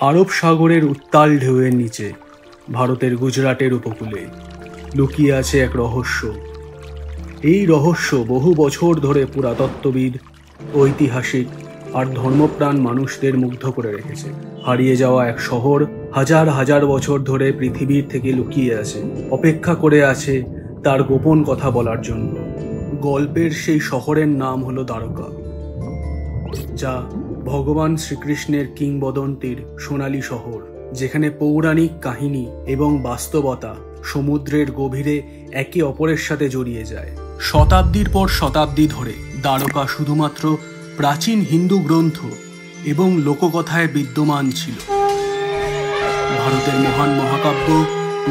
আরব সাগরের উত্তাল ঢেউয়ের নিচে ভারতের গুজরাটের উপকূলে লুকিয়ে আছে এক রহস্য। এই রহস্য বহু বছর ধরে পুরাতত্ত্ববিদ, ঐতিহাসিক আর ধর্মপ্রাণ মানুষদের মুগ্ধ করে রেখেছে। হারিয়ে যাওয়া এক শহর হাজার হাজার বছর ধরে পৃথিবীর থেকে লুকিয়ে আছে, অপেক্ষা করে আছে তার গোপন কথা বলার জন্য। গল্পের সেই শহরের নাম হলো দ্বারকা, যা ভগবান শ্রীকৃষ্ণের কিংবদন্তির সোনালী শহর, যেখানে পৌরাণিক কাহিনী এবং বাস্তবতা সমুদ্রের গভীরে একে অপরের সাথে জড়িয়ে যায়। শতাব্দীর পর শতাব্দী ধরে দ্বারকা শুধুমাত্র প্রাচীন হিন্দু গ্রন্থ এবং লোককথায় বিদ্যমান ছিল। ভারতের মহান মহাকাব্য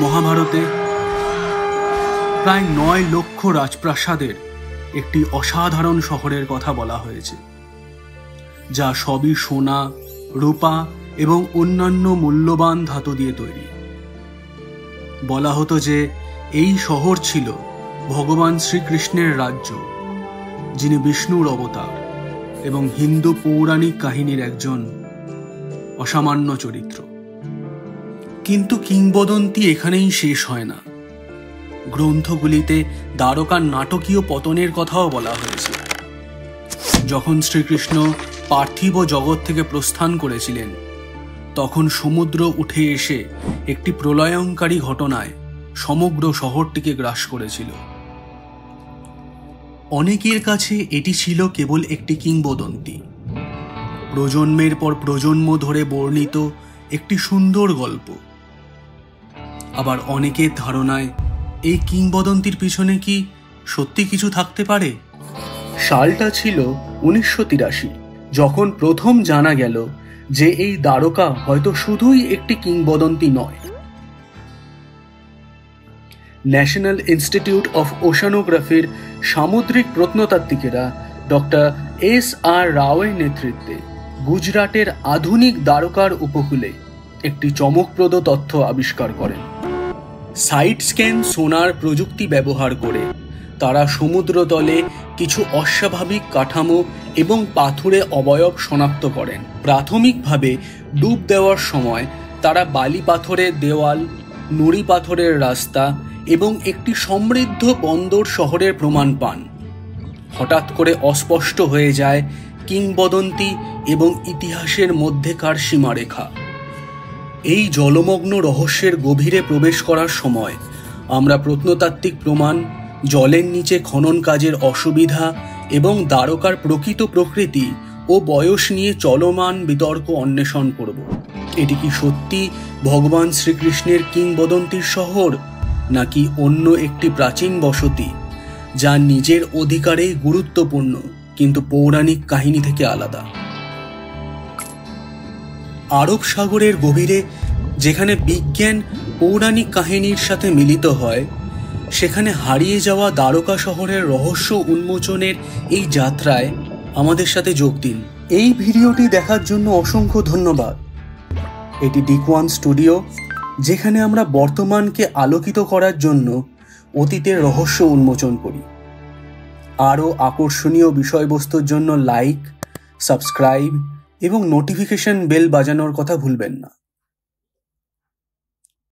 মহাভারতে প্রায় 9 লক্ষ রাজপ্রাসাদের একটি অসাধারণ শহরের কথা বলা হয়েছে, যা সবই সোনা, রূপা এবং অন্যান্য মূল্যবান ধাতু দিয়ে তৈরি। বলা হতো যে এই শহর ছিল ভগবান শ্রীকৃষ্ণের রাজ্য, যিনি বিষ্ণুর অবতার এবং হিন্দু পৌরাণিক কাহিনীর একজন অসামান্য চরিত্র। কিন্তু কিংবদন্তি এখানেই শেষ হয় না। গ্রন্থগুলিতে দ্বারকার নাটকীয় পতনের কথাও বলা হয়েছে। যখন শ্রীকৃষ্ণ পার্থিব জগৎ থেকে প্রস্থান করেছিলেন, তখন সমুদ্র উঠে এসে একটি প্রলয়ঙ্কারী ঘটনায় সমগ্র শহরটিকে গ্রাস করেছিল। অনেকের কাছে এটি ছিল কেবল একটি কিংবদন্তি, প্রজন্মের পর প্রজন্ম ধরে বর্ণিত একটি সুন্দর গল্প। আবার অনেকের ধারণায় এই কিংবদন্তির পিছনে কি সত্যি কিছু থাকতে পারে। সালটা ছিল 1983, যখন প্রথম জানা গেল যে এই দ্বারকা হয়তো শুধুই একটি কিংবদন্তি নয়। ন্যাশনাল ইনস্টিটিউট অফ ওশানোগ্রাফির সামুদ্রিক প্রত্নতাত্ত্বিকেরা ডক্টর S.R. রাওয়ের নেতৃত্বে গুজরাটের আধুনিক দ্বারকার উপকূলে একটি চমকপ্রদ তথ্য আবিষ্কার করেন। সাইড স্ক্যান সোনার প্রযুক্তি ব্যবহার করে তারা সমুদ্রতলে কিছু অস্বাভাবিক কাঠামো এবং পাথুরে অবয়ব শনাক্ত করেন। প্রাথমিকভাবে ডুব দেওয়ার সময় তারা বালি পাথরের দেওয়াল, নুড়ি পাথরের রাস্তা এবং একটি সমৃদ্ধ বন্দর শহরের প্রমাণ পান। হঠাৎ করে অস্পষ্ট হয়ে যায় কিংবদন্তি এবং ইতিহাসের মধ্যেকার সীমারেখা। এই জলমগ্ন রহস্যের গভীরে প্রবেশ করার সময় আমরা প্রত্নতাত্ত্বিক প্রমাণ, জলের নিচে খনন কাজের অসুবিধা এবং দ্বারকার প্রকৃত প্রকৃতি ও বয়স নিয়ে চলমান বিতর্ক অন্বেষণ করব। এটি কি সত্যি ভগবান শ্রীকৃষ্ণের কিংবদন্তির শহর, নাকি অন্য একটি প্রাচীন বসতি যা নিজের অধিকারেই গুরুত্বপূর্ণ কিন্তু পৌরাণিক কাহিনী থেকে আলাদা? আরব সাগরের গভীরে যেখানে বিজ্ঞান পৌরাণিক কাহিনীর সাথে মিলিত হয়, সেখানে হারিয়ে যাওয়া দ্বারকা শহরের রহস্য উন্মোচনের এই যাত্রায় আমাদের সাথে যোগ দিন। এই ভিডিওটি দেখার জন্য অসংখ্য ধন্যবাদ। এটি ডিকওয়ান স্টুডিও, যেখানে আমরা বর্তমানকে আলোকিত করার জন্য অতীতের রহস্য উন্মোচন করি। আরও আকর্ষণীয় বিষয়বস্তুর জন্য লাইক, সাবস্ক্রাইব এবং নোটিফিকেশন বেল বাজানোর কথা ভুলবেন না।